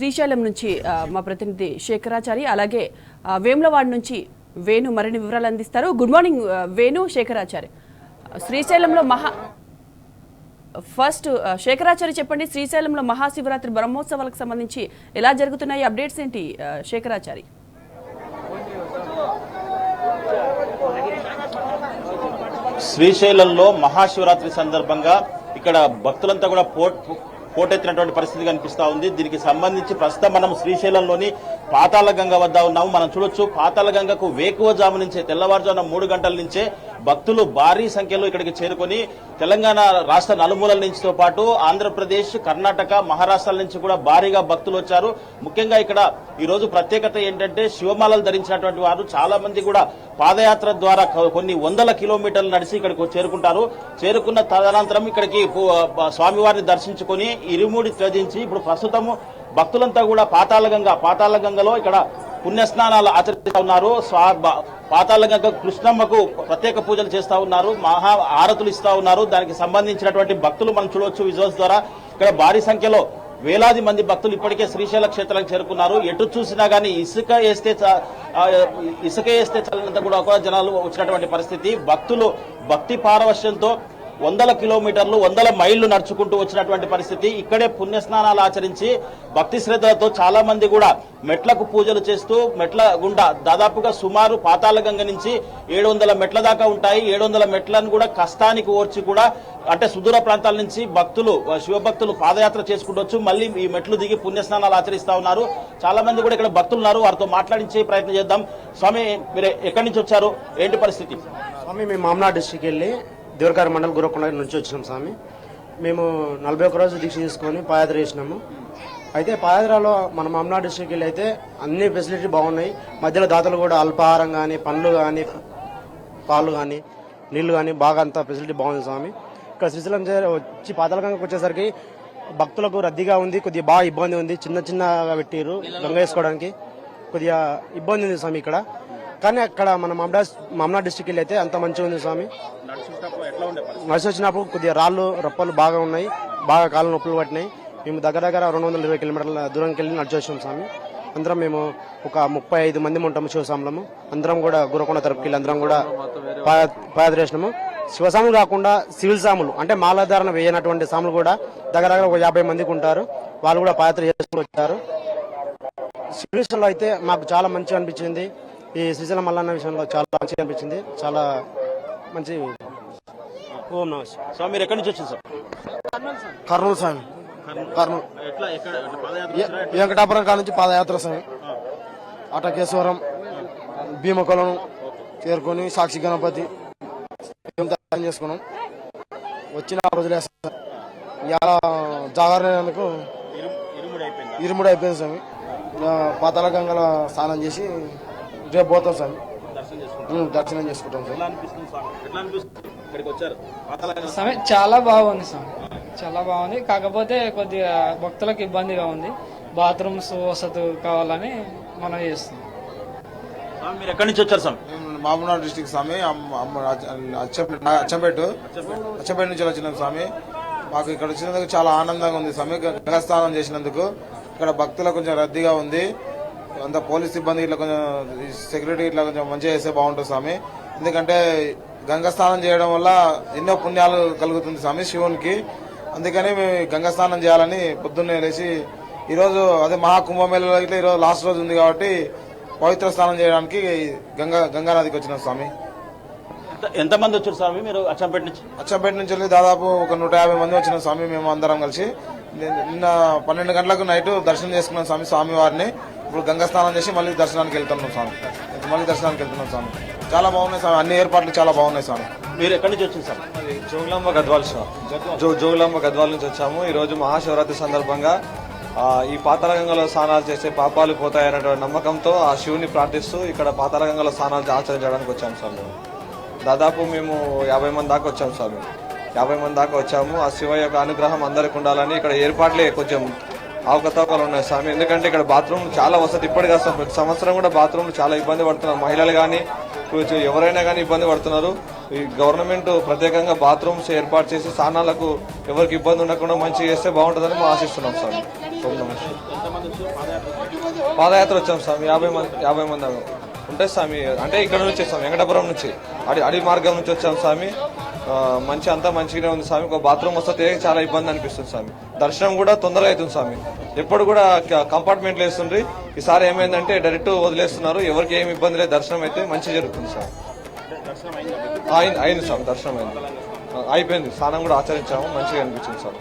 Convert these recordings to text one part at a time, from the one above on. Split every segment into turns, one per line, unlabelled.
శ్రీశైలం నుంచి మా ప్రతినిధి శేఖరాచారి అలాగే వేములవాడ నుంచి వేణు మరిన్ని వివరాలు అందిస్తారు. Good morning Venu, Shekharachari. శ్రీశైలంలో ఫస్ట్ శేఖరాచారి చెప్పండి, శ్రీశైలంలో మహాశివరాత్రి బ్రహ్మోత్సవాలకు సంబంధించి ఎలా జరుగుతున్నాయి, అప్డేట్స్ ఏంటి శేఖరాచారి?
శ్రీశైలంలో మహాశివరాత్రి సందర్భంగా ఇక్కడ భక్తులంతా కూడా పోటెత్తినటువంటి పరిస్థితి కనిపిస్తా ఉంది. దీనికి సంబంధించి ప్రస్తుతం మనం శ్రీశైలంలోని పాతాళగంగ వద్ద ఉన్నాము. మనం చూడొచ్చు, పాతాళగంగకు వేకువజాము నుంచే తెల్లవారుజామున 3 గంటల నుంచే భక్తులు భారీ సంఖ్యలో ఇక్కడికి చేరుకొని తెలంగాణ రాష్ట్ర నలుమూలల నుంచితో పాటు ఆంధ్రప్రదేశ్, కర్ణాటక, మహారాష్ట్రాల నుంచి కూడా భారీగా భక్తులు వచ్చారు. ముఖ్యంగా ఇక్కడ ఈ రోజు ప్రత్యేకత ఏంటంటే శివమాలలు ధరించినటువంటి వారు చాలా మంది కూడా పాదయాత్ర ద్వారా కొన్ని వందల కిలోమీటర్లు నడిచి ఇక్కడికి చేరుకుంటారు. చేరుకున్న తదనంతరం ఇక్కడికి స్వామివారిని దర్శించుకొని ఇరుముడి త్యజించి ఇప్పుడు ప్రస్తుతము భక్తులంతా కూడా పాతాళగంగలో ఇక్కడ పుణ్యస్నానాలు ఆచరిస్తూ ఉన్నారు. పాతాళగంగ కృష్ణమ్మకు ప్రత్యేక పూజలు చేస్తా ఉన్నారు, మహా ఆరతులు ఇస్తా ఉన్నారు. దానికి సంబంధించినటువంటి భక్తులు మనం చూడవచ్చు విజువల్స్ ద్వారా. ఇక్కడ భారీ సంఖ్యలో వేలాది మంది భక్తులు ఇప్పటికే శ్రీశైల క్షేత్రానికి చేరుకున్నారు. ఎటు చూసినా గానీ ఇసుక వేస్తే చాలంత కూడా జనాలు వచ్చినటువంటి పరిస్థితి. భక్తులు భక్తి పారవశ్యంతో వందల కిలోమీటర్లు, వందల మైళ్లు నడుచుకుంటూ వచ్చినటువంటి పరిస్థితి. ఇక్కడే పుణ్యస్నానాలు ఆచరించి భక్తి శ్రద్ధలతో చాలా మంది కూడా మెట్లకు పూజలు చేస్తూ మెట్ల గుండా దాదాపుగా సుమారు పాతాళగంగ నుంచి 700 మెట్ల దాకా ఉంటాయి. 700 మెట్లను కూడా కష్టానికి ఓర్చి కూడా అంటే సుదూర ప్రాంతాల నుంచి శివభక్తులు పాదయాత్ర చేసుకుంటూ మళ్ళీ ఈ మెట్లు దిగి పుణ్యస్నానాలు ఆచరిస్తా ఉన్నారు. చాలా మంది కూడా ఇక్కడ భక్తులు ఉన్నారు, వారితో మాట్లాడించే ప్రయత్నం చేద్దాం. స్వామి, మీరు ఎక్కడి నుంచి వచ్చారు, ఏంటి పరిస్థితి?
స్వామి, మేము మామనాడు డిస్ట్రిక్ట్ వెళ్ళి దేవరకారి మండలం గురకొండ నుంచి వచ్చినాం స్వామి. మేము 41 రోజు దీక్ష తీసుకొని పాదయాత్ర చేసినాము. అయితే పాదయాత్రలో మన మామనాడు డిస్ట్రిక్ట్ వెళ్ళి అయితే అన్ని ఫెసిలిటీ బాగున్నాయి. మధ్యలో దాతలు కూడా అల్పాహారం కానీ, పండ్లు కానీ, పాలు కానీ, నీళ్లు కానీ బాగా అంత ఫెసిలిటీ బాగుంది స్వామి. ఇక్కడ శ్రీశైలం వచ్చి పాతాళగంగకు వచ్చేసరికి భక్తులకు రద్దీగా ఉంది, కొద్దిగా బాగా ఇబ్బంది ఉంది. చిన్నగా పెట్టిరు గంగ వేసుకోవడానికి కొద్దిగా ఇబ్బంది ఉంది స్వామి ఇక్కడ. కానీ అక్కడ మన మామనాడు డిస్ట్రిక్ట్ వెళ్ళి అయితే అంత మంచిగా ఉంది స్వామి. నడిచి వచ్చినప్పుడు కొద్దిగా రాళ్ళు రప్పలు బాగా ఉన్నాయి, బాగా కాళ్ళ నొప్పులు పట్టినాయి. మేము దగ్గర 220 కిలోమీటర్ల దూరంకి వెళ్ళి నడిచి వచ్చాం స్వామి. అందరం మేము ఒక 35 మంది ఉంటాము శివసాములము. అందరం కూడా గురకొండ తరపుకి వెళ్ళి అందరం కూడా పాదయాత్ర చేసినాము. శివసాములు కాకుండా సివిల్ సాములు అంటే మాలాధారణ వేయనటువంటి సాములు కూడా దగ్గర ఒక 50 మందికి ఉంటారు. వాళ్ళు కూడా పాదయాత్ర చేసుకుని వచ్చారు. సివిల్స్లో అయితే మాకు చాలా మంచిగా అనిపించింది. ఈ శ్రీశైలం మల్లన్న విషయంలో చాలా మంచిగా అనిపించింది, చాలా మంచి. ఓం నమః
స్వామి, మీరు ఎక్కడి నుంచి వచ్చారు సార్?
కర్నూలు స్వామి, కర్నూలు వెంకటాపురం కాడ నుంచి పాదయాత్ర స్వామి. అటకేశ్వరం, భీమకొలను చేరుకొని సాక్షి గణపతి చేసుకున్నాం. వచ్చిన రోజులే జాగరణకు ఇరుముడి అయిపోయింది స్వామి. పాతాళగంగలో స్నానం చేసి రేపు పోతాం స్వామి, దర్శనం చేసుకుంటాం
స్వామి. చాలా బాగుంది స్వామి, చాలా బాగుంది. కాకపోతే కొద్దిగా భక్తులకు ఇబ్బందిగా ఉంది. బాత్రూమ్స్ వసతి కావాలని మనం చేస్తున్నాం.
మీరు ఎక్కడి నుంచి వచ్చారు స్వామి?
మామూలు డిస్ట్రిక్ట్ స్వామి, అచ్చంపేట నుంచి వచ్చినాం స్వామి. మాకు ఇక్కడ వచ్చినందుకు చాలా ఆనందంగా ఉంది స్వామి. గంగస్నానం చేసినందుకు ఇక్కడ భక్తులకు కొంచెం రద్దీగా ఉంది. అంత పోలీస్ సిబ్బంది ఇట్లా కొంచెం సెక్యూరిటీ ఇట్లా కొంచెం మంచిగా చేస్తే బాగుంటుంది స్వామి. ఎందుకంటే గంగస్నానం చేయడం వల్ల ఎన్నో పుణ్యాలు కలుగుతుంది స్వామి శివునికి. అందుకని మేము గంగస్నానం చేయాలని పొద్దున్నే లేచి ఈరోజు అదే మహాకుంభమేళలో ఇట్లా ఈరోజు లాస్ట్ రోజు ఉంది కాబట్టి పవిత్ర స్నానం చేయడానికి గంగానదికి వచ్చినాం స్వామి.
ఎంతమంది వచ్చారు స్వామి మీరు అచ్చంపేట నుంచి?
అచ్చంపేట నుంచి వెళ్ళి దాదాపు ఒక 150 మంది వచ్చినాం స్వామి. మేము అందరం కలిసి నిన్న 12 గంటలకు నైట్ దర్శనం చేసుకున్నాం స్వామి వారిని. ఇప్పుడు గంగా స్నానం చేసి మళ్ళీ దర్శనానికి వెళ్తున్నాం స్వామి. స్వామి చాలా బాగున్నాయి స్వామి, అన్ని ఏర్పాట్లు చాలా బాగున్నాయి స్వామి.
మీరు ఎక్కడి నుంచి వచ్చింది సార్?
జోగులాంబ గద్వాల నుంచి వచ్చాము. ఈ రోజు మహాశివరాత్రి సందర్భంగా ఈ పాతాళగంగలో స్నానాలు చేసే పాపాలు పోతాయనేటువంటి నమ్మకంతో ఆ శివుని ప్రార్థిస్తూ ఇక్కడ పాతాళగంగలో స్నానాలు ఆచరించడానికి వచ్చాము స్వామి. దాదాపు మేము 50 మంది దాకా వచ్చాము స్వామి. 50 మంది దాకా వచ్చాము. ఆ శివ యొక్క అనుగ్రహం అందరికి ఉండాలని ఇక్కడ ఏర్పాట్లే కొంచెం అవకతవకలు ఉన్నాయి స్వామి. ఎందుకంటే ఇక్కడ బాత్రూమ్ చాలా వసతి ఇప్పటికీ వస్తాం. ప్రతి సంవత్సరం కూడా బాత్రూమ్లు చాలా ఇబ్బంది పడుతున్నారు. మహిళలు కానీ ఎవరైనా కానీ ఇబ్బంది పడుతున్నారు. ఈ గవర్నమెంట్ ప్రత్యేకంగా బాత్రూమ్స్ ఏర్పాటు చేసి స్నానాలకు ఎవరికి ఇబ్బంది ఉండకుండా మంచిగా చేస్తే బాగుంటుందని మేము ఆశిస్తున్నాం స్వామి. పాదయాత్ర వచ్చాం స్వామి 50 మంది ఉంటాయి స్వామి. అంటే ఇక్కడ నుంచి వచ్చాం, వెంకటాపురం నుంచి అడవి మార్గం నుంచి వచ్చాం స్వామి. అంతా మంచిగానే ఉంది స్వామి. ఒక బాత్రూమ్ వస్తే చాలా ఇబ్బంది అనిపిస్తుంది స్వామి. దర్శనం కూడా తొందరగా అవుతుంది స్వామి. ఎప్పుడు కూడా కంపార్ట్మెంట్లు వేస్తుండ్రి, ఈసారి ఏమైందంటే డైరెక్ట్ వదిలేస్తున్నారు. ఎవరికి ఏమి ఇబ్బంది లేదు, దర్శనం అయితే మంచిగా జరుగుతుంది సార్. అయింది సార్, దర్శనం అయిపోయింది. స్నానం కూడా ఆచరించాము, మంచిగా అనిపించింది సార్.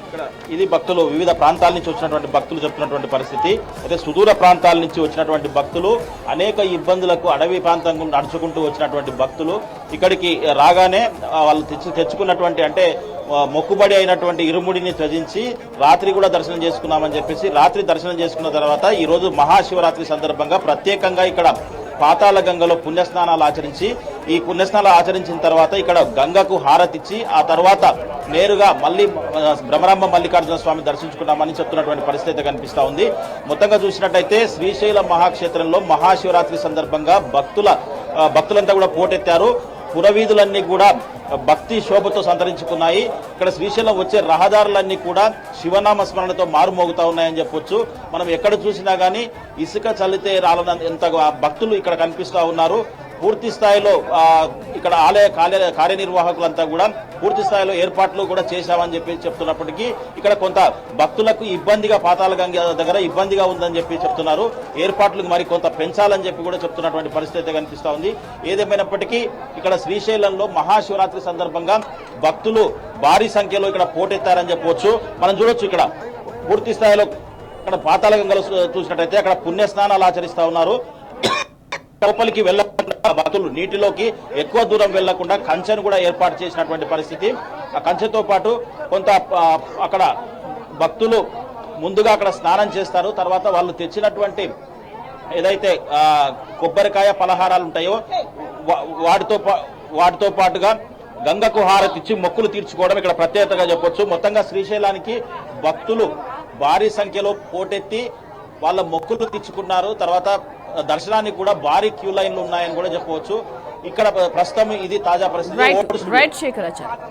ఇక్కడ ఇది భక్తులు వివిధ ప్రాంతాల నుంచి వచ్చినటువంటి భక్తులు చెప్తున్నటువంటి పరిస్థితి. అయితే సుదూర ప్రాంతాల నుంచి వచ్చినటువంటి భక్తులు అనేక ఇబ్బందులకు అడవి ప్రాంతం నడుచుకుంటూ వచ్చినటువంటి భక్తులు ఇక్కడికి రాగానే వాళ్ళు తెచ్చుకున్నటువంటి అంటే మొక్కుబడి అయినటువంటి ఇరుముడిని త్యజించి రాత్రి కూడా దర్శనం చేసుకున్నామని చెప్పేసి రాత్రి దర్శనం చేసుకున్న తర్వాత ఈ రోజు మహాశివరాత్రి సందర్భంగా ప్రత్యేకంగా ఇక్కడ పాతాళ గంగలో పుణ్యస్నానాలు ఆచరించి ఈ పుణ్యస్నానాలు ఆచరించిన తర్వాత ఇక్కడ గంగకు హారతిచ్చి ఆ తర్వాత నేరుగా మళ్ళీ భ్రమరాంబ మల్లికార్జున స్వామి దర్శించుకున్నామని చెప్తున్నటువంటి పరిస్థితి కనిపిస్తా ఉంది. మొత్తంగా చూసినట్టయితే శ్రీశైలం మహాక్షేత్రంలో మహాశివరాత్రి సందర్భంగా భక్తులంతా కూడా పోటెత్తారు. పురవీధులన్నీ కూడా భక్తి శోభతో సంతరించుకున్నాయి. ఇక్కడ శ్రీశైలం వచ్చే రహదారులన్నీ కూడా శివనామ స్మరణతో మారుమోగుతా ఉన్నాయని చెప్పొచ్చు. మనం ఎక్కడ చూసినా గానీ ఇసుక చల్లితే రాలనంత భక్తులు ఇక్కడ కనిపిస్తా ఉన్నారు. పూర్తి స్థాయిలో ఇక్కడ ఆలయ కార్యనిర్వాహకులంతా కూడా పూర్తి స్థాయిలో ఏర్పాట్లు కూడా చేశామని చెప్పి చెప్తున్నప్పటికీ ఇక్కడ కొంత భక్తులకు ఇబ్బందిగా పాతాళ గంగ దగ్గర ఇబ్బందిగా ఉందని చెప్పి చెప్తున్నారు. ఏర్పాట్లు మరి కొంత పెంచాలని చెప్పి కూడా చెప్తున్నటువంటి పరిస్థితి కనిపిస్తా ఉంది. ఏదేమైనప్పటికీ ఇక్కడ శ్రీశైలంలో మహాశివరాత్రి సందర్భంగా భక్తులు భారీ సంఖ్యలో ఇక్కడ పోటెత్తారని చెప్పవచ్చు. మనం చూడొచ్చు ఇక్కడ పూర్తి స్థాయిలో ఇక్కడ పాతాళ గంగలో చూసినట్టయితే అక్కడ పుణ్యస్నానాలు ఆచరిస్తా ఉన్నారు. లోపలికి వెళ్లకుండా భక్తులు నీటిలోకి ఎక్కువ దూరం వెళ్లకుండా కంచెను కూడా ఏర్పాటు చేసినటువంటి పరిస్థితి. ఆ కంచెతో పాటు కొంత అక్కడ భక్తులు ముందుగా అక్కడ స్నానం చేస్తారు. తర్వాత వాళ్ళు తెచ్చినటువంటి ఏదైతే కొబ్బరికాయ పలహారాలు ఉంటాయో వాటితో పాటుగా గంగకు హారతిచ్చి మొక్కులు తీర్చుకోవడం ఇక్కడ ప్రత్యేకతగా చెప్పొచ్చు. మొత్తంగా శ్రీశైలానికి భక్తులు భారీ సంఖ్యలో పోటెత్తి వాళ్ళ మొక్కులు తీర్చుకున్నారు. తర్వాత దర్శనానికి కూడా భారీ క్యూ లైన్లు ఉన్నాయని కూడా చెప్పవచ్చు. ఇక్కడ ప్రస్తుతం ఇది తాజా పరిస్థితి.
రైట్ శేఖరాచార్య.